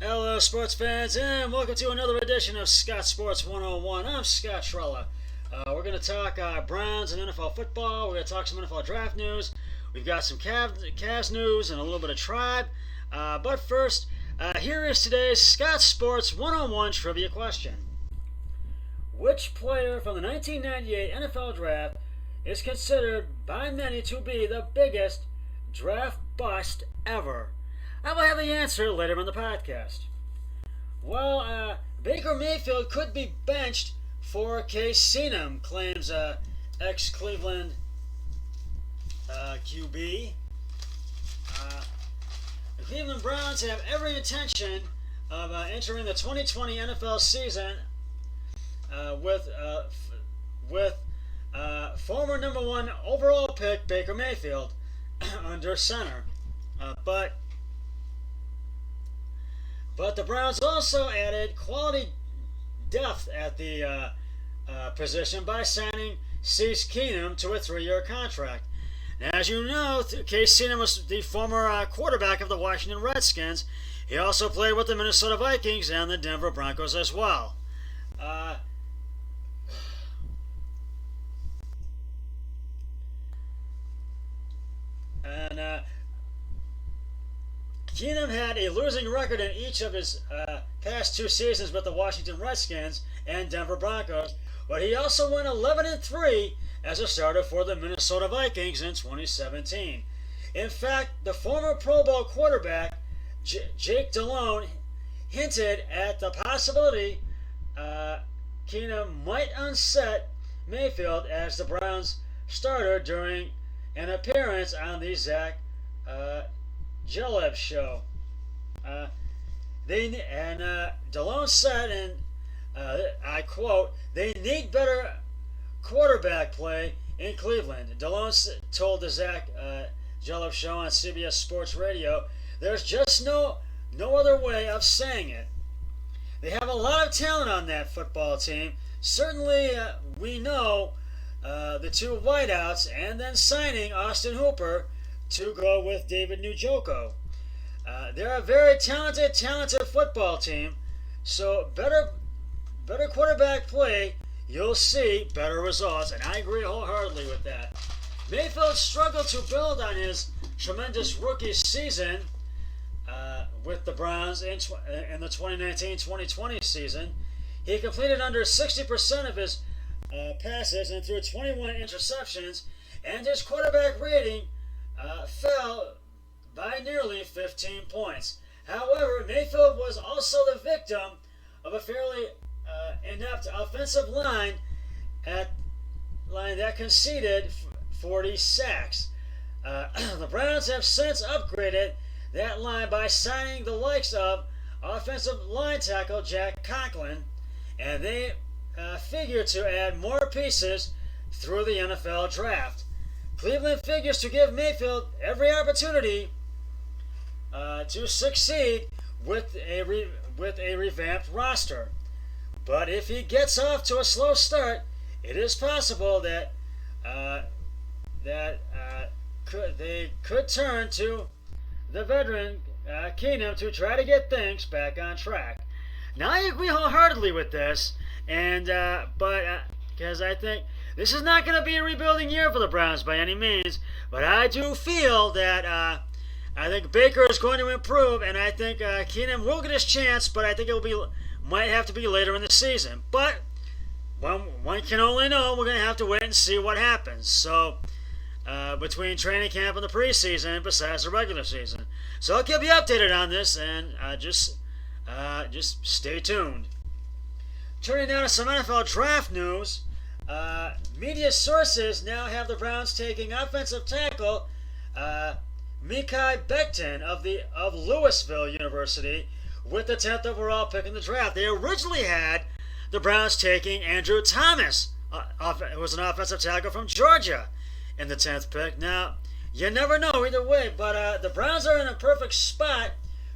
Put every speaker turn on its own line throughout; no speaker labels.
Hello, sports fans, and welcome to another edition of Scott Sports 101. I'm Scott Trella. We're going to talk Browns and NFL football. We're going to talk some NFL draft news. We've got some Cavs news and a little bit of Tribe. But first, here is today's Scott Sports 101 trivia question. Which player from the 1998 NFL Draft is considered by many to be the biggest draft bust ever? I will have the answer later in the podcast. Well, Baker Mayfield could be benched for Case Keenum, claims ex-Cleveland QB. The Cleveland Browns have every intention of entering the 2020 NFL season with former number one overall pick Baker Mayfield under center. But the Browns also added quality depth at the position by signing Case Keenum to a 3-year contract. And as you know, Case Keenum was the former quarterback of the Washington Redskins. He also played with the Minnesota Vikings and the Denver Broncos as well. Keenum had a losing record in each of his past 2 seasons with the Washington Redskins and Denver Broncos, but he also went 11-3 as a starter for the Minnesota Vikings in 2017. In fact, the former Pro Bowl quarterback Jake Delhomme hinted at the possibility Keenum might unset Mayfield as the Browns starter during an appearance on the Zach Geleb show. Delhomme said, and I quote, "They need better quarterback play in Cleveland." Delhomme told the Zach Geleb show on CBS Sports Radio, "There's just no other way of saying it. They have a lot of talent on that football team. Certainly, we know the 2 wideouts, and then signing Austin Hooper to go with David Njoku. They're a very talented football team. So better quarterback play, you'll see better results." And I agree wholeheartedly with that. Mayfield struggled to build on his tremendous rookie season with the Browns in the 2019-2020 season. He completed under 60% of his passes and threw 21 interceptions, and his quarterback rating fell by nearly 15 points. However, Mayfield was also the victim of a fairly inept offensive line that conceded 40 sacks. The Browns have since upgraded that line by signing the likes of offensive line tackle Jack Conklin, and they figure to add more pieces through the NFL draft. Cleveland figures to give Mayfield every opportunity to succeed with a revamped roster. But if he gets off to a slow start, it is possible that they could turn to the veteran Keenum to try to get things back on track. Now, I agree wholeheartedly with this, and because I think this is not going to be a rebuilding year for the Browns by any means, but I do feel that I think Baker is going to improve, and I think Keenum will get his chance, but I think might have to be later in the season. But one can only know. We're going to have to wait and see what happens. So between training camp and the preseason, besides the regular season, so I'll keep you updated on this, and just stay tuned. Turning now to some NFL draft news. Media sources now have the Browns taking offensive tackle Mekhi Becton of Louisville University with the 10th overall pick in the draft. They originally had the Browns taking Andrew Thomas, who was an offensive tackle from Georgia, in the 10th pick. Now, you never know either way, but the Browns are in a perfect spot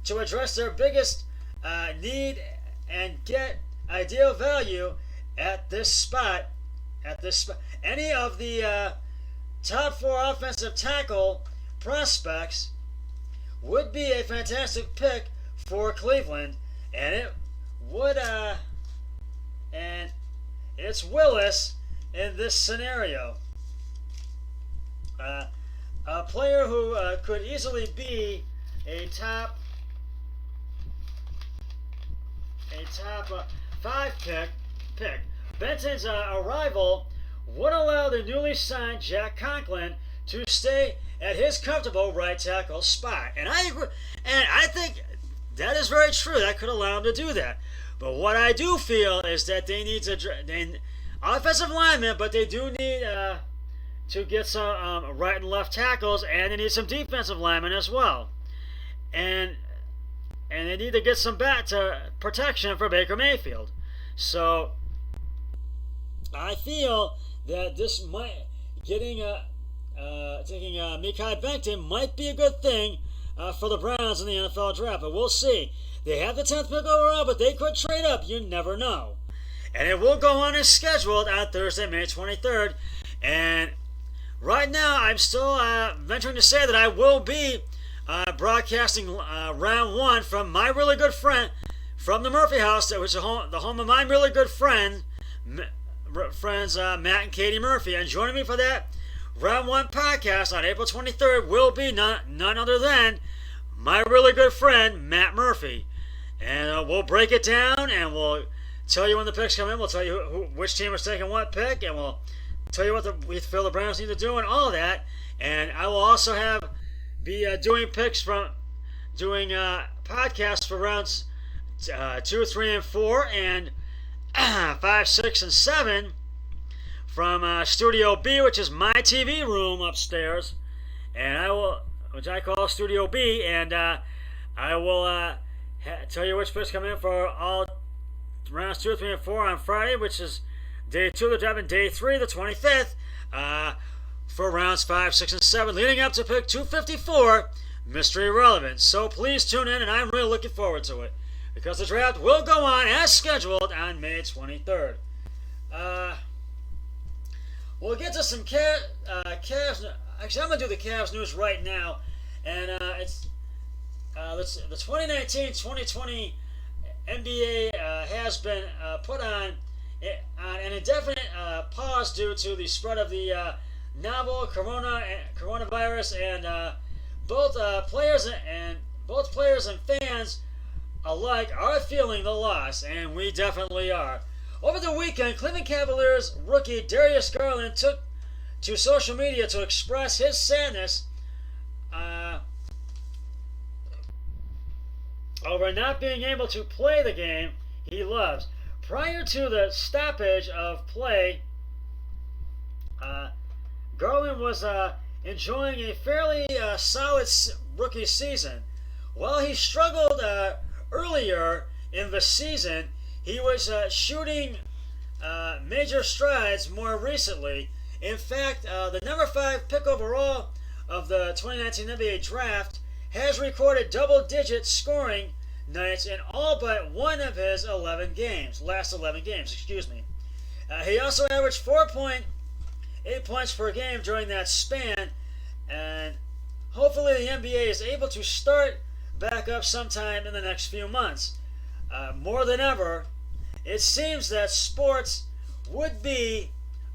to address their biggest need and get ideal value at this spot. Any of the top 4 offensive tackle prospects would be a fantastic pick for Cleveland, and it would and it's Willis in this scenario. A player who could easily be a top 5 pick. Benton's arrival would allow the newly signed Jack Conklin to stay at his comfortable right tackle spot, and I agree. And I think that is very true. That could allow him to do that. But what I do feel is that they need offensive linemen, but they do need to get some right and left tackles, and they need some defensive linemen as well. And they need to get some protection for Baker Mayfield. So I feel that this might taking Mekhi Becton might be a good thing for the Browns in the NFL draft, but we'll see. They have the 10th pick overall, but they could trade up. You never know. And it will go on as scheduled on Thursday, May 23rd. And right now, I'm still venturing to say that I will be broadcasting round 1 from my really good friend, from the Murphy house, that was the home of my really good friends, Matt and Katie Murphy. And joining me for that round 1 podcast on April 23rd will be none other than my really good friend, Matt Murphy. And we'll break it down, and we'll tell you when the picks come in. We'll tell you which team is taking what pick, and we'll tell you what we feel the Browns need to do and all that. And I will also be doing podcasts for rounds 2, 3, and 4, and 5, 6, and 7 from Studio B, which is my TV room upstairs, and which I call Studio B, and I will tell you which picks come in for all rounds 2, 3, and 4 on Friday, which is day 2 of the draft, and day 3, the 25th, for rounds 5, 6, and 7, leading up to pick 254, Mystery Relevant. So please tune in, and I'm really looking forward to it, because the draft will go on as scheduled on May 23rd. We'll get to some Cavs. Actually, I'm going to do the Cavs news right now, and it's the 2019-2020 NBA has been put on an indefinite pause due to the spread of the novel coronavirus, and both players and fans alike are feeling the loss, and we definitely are. Over the weekend, Cleveland Cavaliers rookie Darius Garland took to social media to express his sadness over not being able to play the game he loves. Prior to the stoppage of play, Garland was enjoying a fairly solid rookie season. While he struggled earlier in the season, he was shooting major strides more recently. In fact, the number 5 pick overall of the 2019 NBA draft has recorded double-digit scoring nights in all but one of his last 11 games. He also averaged 4.8 points per game during that span, and hopefully the NBA is able to start back up sometime in the next few months. More than ever, it seems that sports would be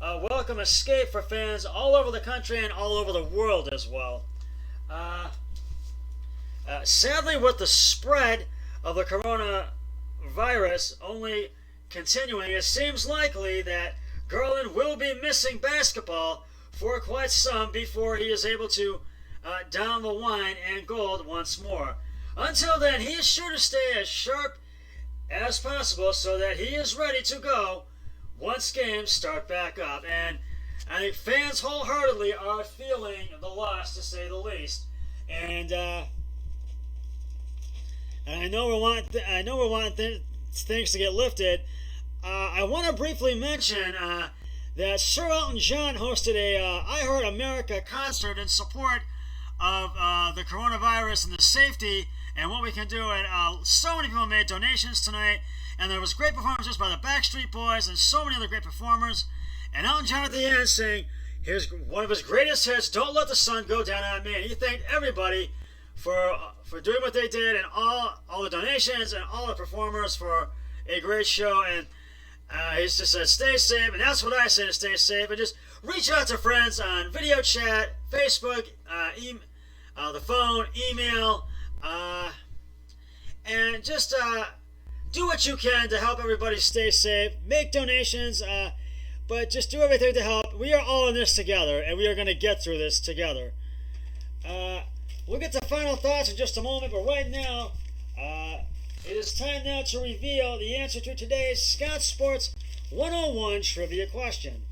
a welcome escape for fans all over the country and all over the world as well. Sadly, with the spread of the coronavirus only continuing, it seems likely that Garland will be missing basketball for quite some before he is able to don the wine and gold once more. Until then, he is sure to stay as sharp as possible so that he is ready to go once games start back up. And I think fans wholeheartedly are feeling the loss, to say the least. And I know we're wanting things to get lifted. I want to briefly mention that Sir Elton John hosted a I Heart America concert in support of the coronavirus and the safety and what we can do. And so many people made donations tonight, and there was great performances by the Backstreet Boys and so many other great performers. And Elton John at the end sang one of his greatest hits, "Don't Let the Sun Go Down on Me." And he thanked everybody for doing what they did, and all the donations and all the performers for a great show. And he's just said, stay safe, and that's what I say, to stay safe, and just reach out to friends on video chat, Facebook, the phone, email, and just do what you can to help everybody stay safe. Make donations, but just do everything to help. We are all in this together, and we are going to get through this together. We'll get to final thoughts in just a moment, but right now, it is time now to reveal the answer to today's Scott Sports 101 trivia question.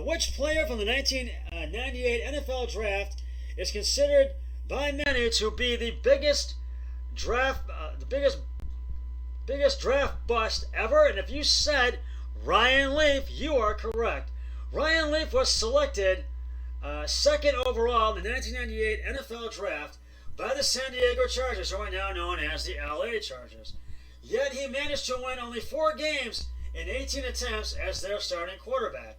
Which player from the 1998 NFL Draft is considered by many to be the biggest draft bust ever? And if you said Ryan Leaf, you are correct. Ryan Leaf was selected second overall in the 1998 NFL Draft by the San Diego Chargers, who are now known as the LA Chargers. Yet he managed to win only 4 games in 18 attempts as their starting quarterback.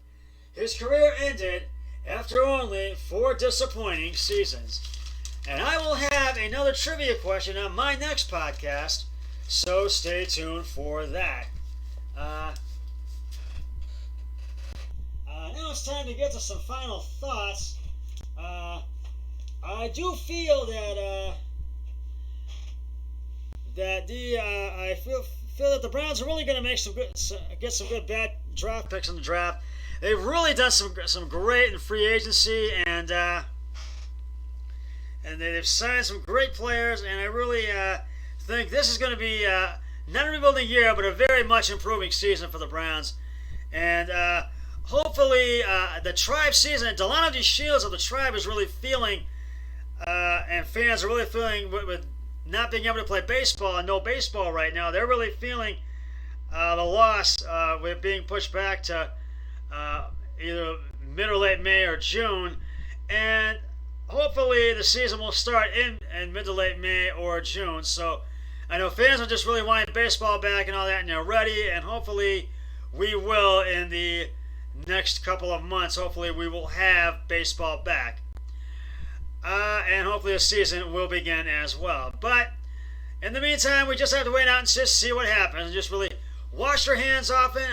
His career ended after only 4 disappointing seasons. And I will have another trivia question on my next podcast, so stay tuned for that. Now it's time to get to some final thoughts. I do feel I feel that the Browns are really going to get some good bad draft picks in the draft. They've really done some great in free agency, and they've signed some great players. And I really think this is going to be not a rebuilding year, but a very much improving season for the Browns. And hopefully, the Tribe season, Delano DeShields of the Tribe is really feeling, and fans are really feeling with not being able to play baseball and no baseball right now. They're really feeling the loss with being pushed back to either mid or late May or June. And hopefully the season will start in mid to late May or June. So I know fans are just really wanting baseball back and all that, and they're ready. And hopefully we will in the next couple of months. Hopefully we will have baseball back. And hopefully the season will begin as well. But in the meantime, we just have to wait out and just see what happens. And just really wash your hands often,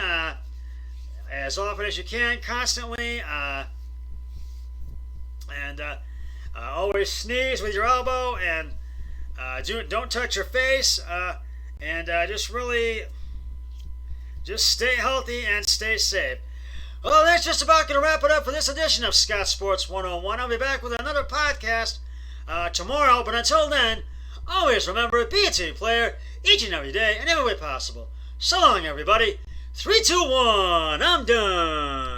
as often as you can, constantly. And always sneeze with your elbow, and don't touch your face. And just stay healthy and stay safe. Well, that's just about going to wrap it up for this edition of Scott Sports 101. I'll be back with another podcast tomorrow, but until then, always remember, be a team player each and every day and every way possible. So long, everybody. 3, 2, 1, I'm done.